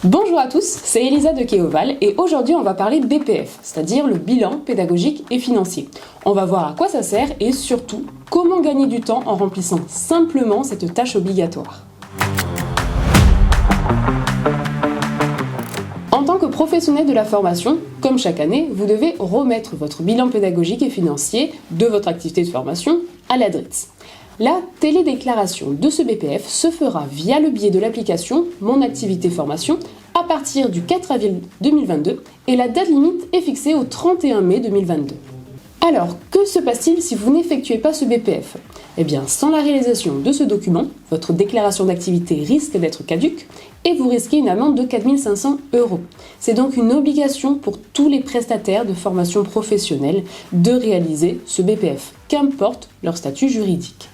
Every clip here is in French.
Bonjour à tous, c'est Elisa de Keoval et aujourd'hui on va parler BPF, c'est-à-dire le bilan pédagogique et financier. On va voir à quoi ça sert et surtout comment gagner du temps en remplissant simplement cette tâche obligatoire. En tant que professionnel de la formation, comme chaque année, vous devez remettre votre bilan pédagogique et financier de votre activité de formation à l'ADRITS. La télédéclaration de ce BPF se fera via le biais de l'application Mon Activité Formation à partir du 4 avril 2022 et la date limite est fixée au 31 mai 2022. Alors, que se passe-t-il si vous n'effectuez pas ce BPF ? Eh bien, sans la réalisation de ce document, votre déclaration d'activité risque d'être caduque et vous risquez une amende de 4 500 €. C'est donc une obligation pour tous les prestataires de formation professionnelle de réaliser ce BPF, qu'importe leur statut juridique.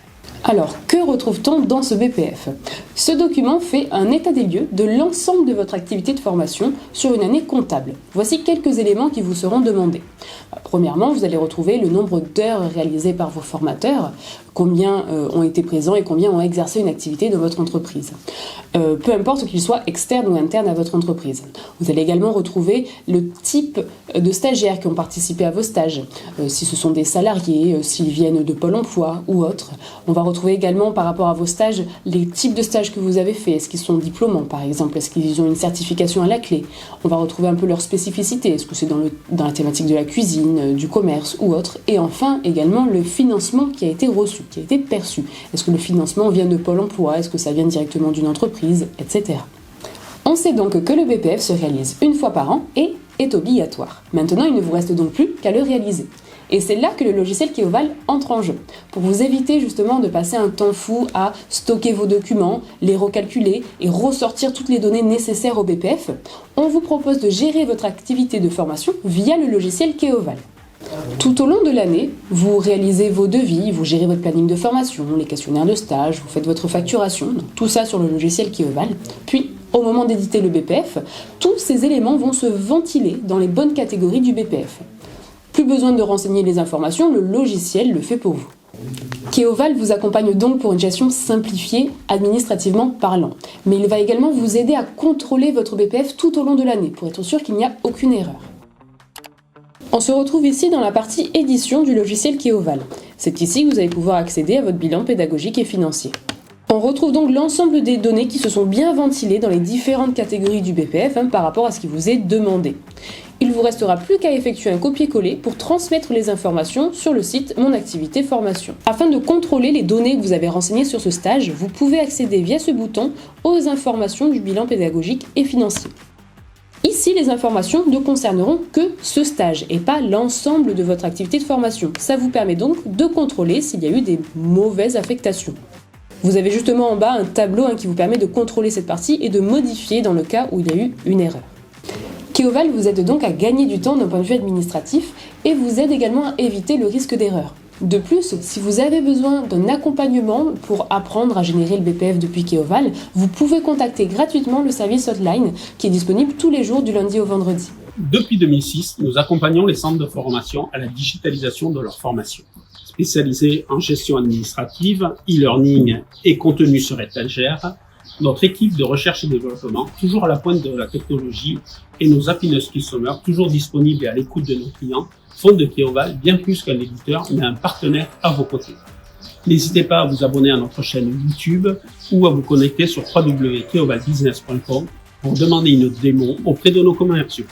Alors, que retrouve-t-on dans ce BPF ? Ce document fait un état des lieux de l'ensemble de votre activité de formation sur une année comptable. Voici quelques éléments qui vous seront demandés. Premièrement, vous allez retrouver le nombre d'heures réalisées par vos formateurs, combien ont été présents et combien ont exercé une activité dans votre entreprise. Peu importe qu'ils soient externes ou internes à votre entreprise. Vous allez également retrouver le type de stagiaires qui ont participé à vos stages, si ce sont des salariés, s'ils viennent de Pôle emploi ou autres. On va retrouver également par rapport à vos stages les types de stages que vous avez faits. Est-ce qu'ils sont diplômants par exemple ? Est-ce qu'ils ont une certification à la clé ? On va retrouver un peu leur spécificité. Est-ce que c'est dans la thématique de la cuisine, du commerce ou autre ? Et enfin également le financement qui a été reçu, qui a été perçu. Est-ce que le financement vient de Pôle emploi ? Est-ce que ça vient directement d'une entreprise ? Etc. On sait donc que le BPF se réalise une fois par an et est obligatoire. Maintenant, il ne vous reste donc plus qu'à le réaliser. Et c'est là que le logiciel Keoval entre en jeu, pour vous éviter justement de passer un temps fou à stocker vos documents, les recalculer et ressortir toutes les données nécessaires au BPF. On vous propose de gérer votre activité de formation via le logiciel Keoval. Tout au long de l'année, vous réalisez vos devis, vous gérez votre planning de formation, les questionnaires de stage, vous faites votre facturation, donc tout ça sur le logiciel Keoval. Puis, au moment d'éditer le BPF, tous ces éléments vont se ventiler dans les bonnes catégories du BPF. Plus besoin de renseigner les informations, le logiciel le fait pour vous. Keoval vous accompagne donc pour une gestion simplifiée, administrativement parlant. Mais il va également vous aider à contrôler votre BPF tout au long de l'année, pour être sûr qu'il n'y a aucune erreur. On se retrouve ici dans la partie édition du logiciel Keoval. C'est ici que vous allez pouvoir accéder à votre bilan pédagogique et financier. On retrouve donc l'ensemble des données qui se sont bien ventilées dans les différentes catégories du BPF par rapport à ce qui vous est demandé. Il ne vous restera plus qu'à effectuer un copier-coller pour transmettre les informations sur le site Mon Activité Formation. Afin de contrôler les données que vous avez renseignées sur ce stage, vous pouvez accéder via ce bouton aux informations du bilan pédagogique et financier. Ici, les informations ne concerneront que ce stage et pas l'ensemble de votre activité de formation. Ça vous permet donc de contrôler s'il y a eu des mauvaises affectations. Vous avez justement en bas un tableau qui vous permet de contrôler cette partie et de modifier dans le cas où il y a eu une erreur. Keoval vous aide donc à gagner du temps d'un point de vue administratif et vous aide également à éviter le risque d'erreur. De plus, si vous avez besoin d'un accompagnement pour apprendre à générer le BPF depuis Keoval, vous pouvez contacter gratuitement le service hotline qui est disponible tous les jours du lundi au vendredi. Depuis 2006, nous accompagnons les centres de formation à la digitalisation de leur formation. Spécialisés en gestion administrative, e-learning et contenu sur étagère, notre équipe de recherche et développement, toujours à la pointe de la technologie, et nos happiness customers, toujours disponibles et à l'écoute de nos clients, font de Keoval bien plus qu'un éditeur, mais un partenaire à vos côtés. N'hésitez pas à vous abonner à notre chaîne YouTube ou à vous connecter sur www.keovalbusiness.com pour demander une démo auprès de nos commerciaux.